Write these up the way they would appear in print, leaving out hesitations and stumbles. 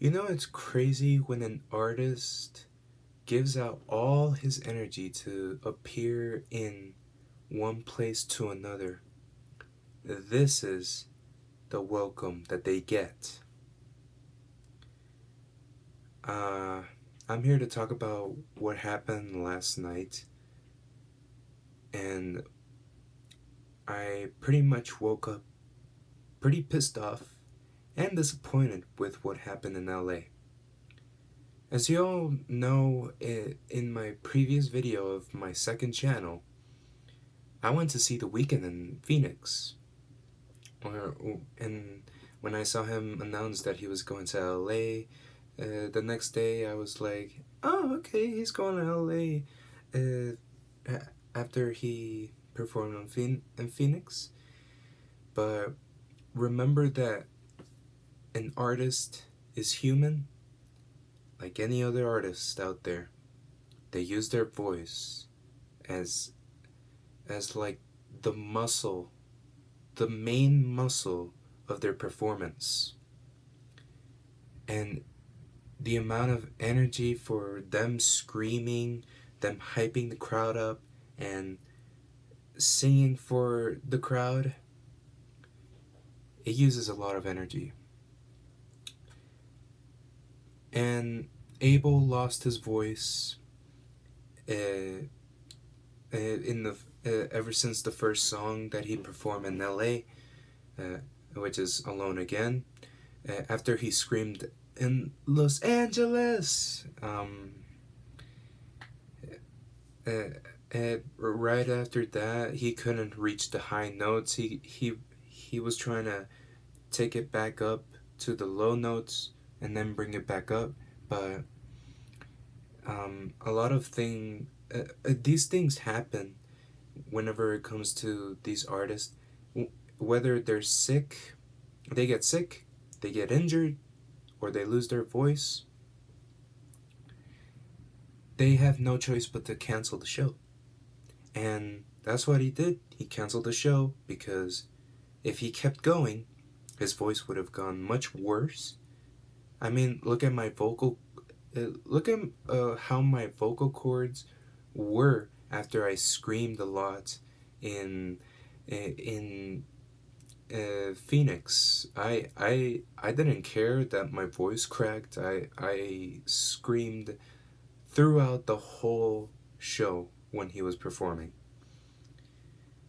You know, it's crazy when an artist gives out all his energy to appear in one place to another. This is the welcome that they get. Uh, I'm here to talk about what happened last night, and I pretty much woke up pretty pissed off and disappointed with what happened in LA. As you all know, in my previous video of my second channel, I went to see The Weeknd in Phoenix. And when I saw him announce that he was going to LA, the next day I was like, oh, okay, he's going to LA. After he performed in Phoenix. But remember that an artist is human, like any other artist out there. They use their voice as like the muscle, the main muscle of their performance. And the amount of energy for them screaming, them hyping the crowd up, and singing for the crowd, it uses a lot of energy. And Abel lost his voice in the ever since the first song that he performed in LA, which is Alone Again. After he screamed in Los Angeles, right after that, he couldn't reach the high notes. He was trying to take it back up to the low notes and then bring it back up, but a lot of these things happen whenever it comes to these artists. Whether they're sick, they get sick, they get injured, or they lose their voice, they have no choice but to cancel the show. And that's what he did. He canceled the show because if he kept going, his voice would have gone much worse. I mean, look at how my vocal cords were after I screamed a lot in Phoenix. I didn't care that my voice cracked. I screamed throughout the whole show when he was performing.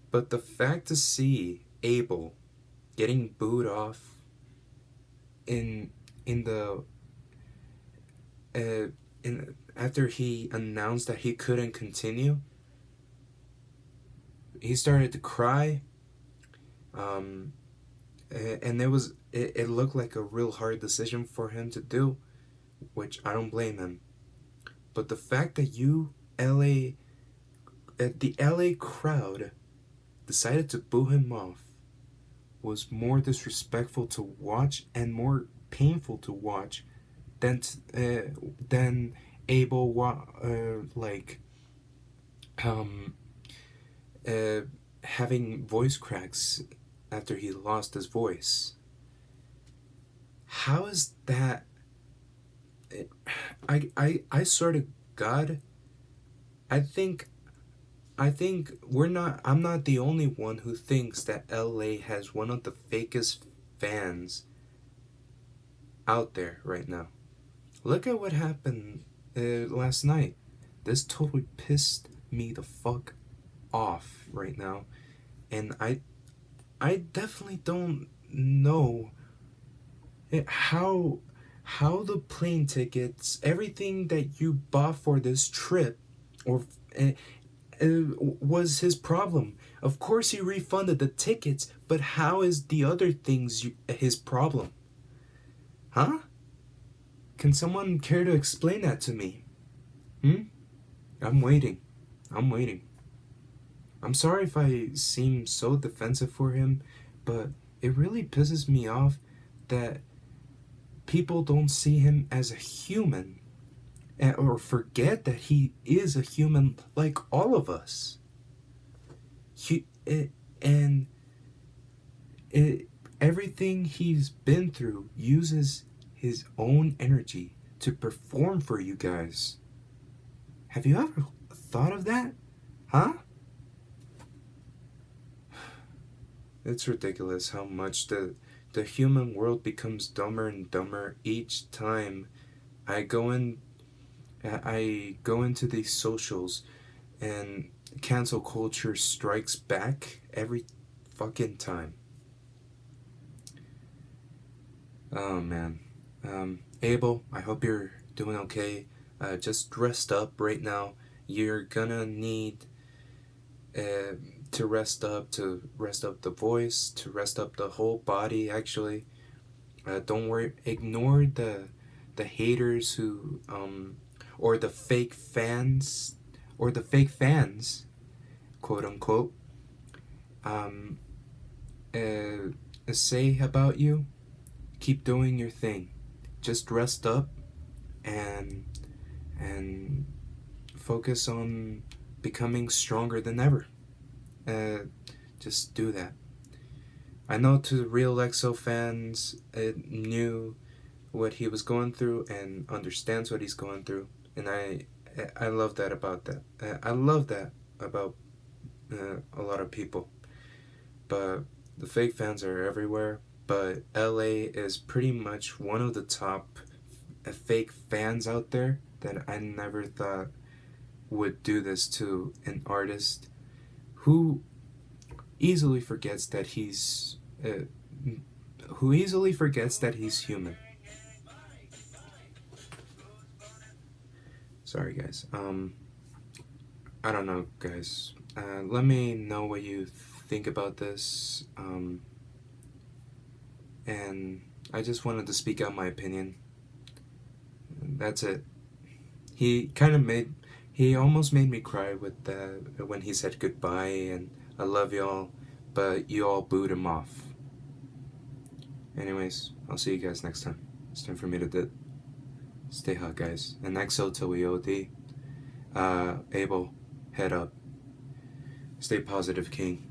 But the fact to see Abel getting booed off in the after he announced that he couldn't continue, he started to cry. And it looked like a real hard decision for him to do, which I don't blame him. But the fact that the LA crowd decided to boo him off was more disrespectful to watch and more painful to watch than having voice cracks after he lost his voice. How is that? I sort of God. I think I'm not the only one who thinks that LA has one of the fakest fans out there right now. Look at what happened last night. This totally pissed me the fuck off right now, and I definitely don't know how the plane tickets, everything that you bought for this trip, or was his problem. Of course, he refunded the tickets, but how is the other things his problem? Huh? Can someone care to explain that to me? I'm waiting. I'm sorry if I seem so defensive for him, but it really pisses me off that people don't see him as a human, or forget that he is a human like all of us. Everything he's been through uses his own energy to perform for you guys. Have you ever thought of that? Huh? It's ridiculous how much the human world becomes dumber and dumber each time I go in I go into these socials and cancel culture strikes back every fucking time. Oh man. Abel, I hope you're doing okay. Just rest up right now. You're gonna need uh, to rest up, the voice, to rest up the whole body. Actually, don't worry. Ignore the haters who or the fake fans, quote unquote, um, say about you. Keep doing your thing. Just rest up and and focus on becoming stronger than ever. Uh, just do that. I know to the real EXO fans, it knew what he was going through and understands what he's going through, and I love that about that. I love that about a lot of people. But the fake fans are everywhere. But LA is pretty much one of the top fake fans out there that I never thought would do this to an artist who easily forgets that he's human. Sorry, guys. I don't know, guys. Let me know what you think about this. And I just wanted to speak out my opinion. That's it. He almost made me cry with when he said goodbye and I love y'all, but you all booed him off. Anyways, I'll see you guys next time. It's time for me to stay hot, guys. And EXO till we OD. Abel, head up. Stay positive, King.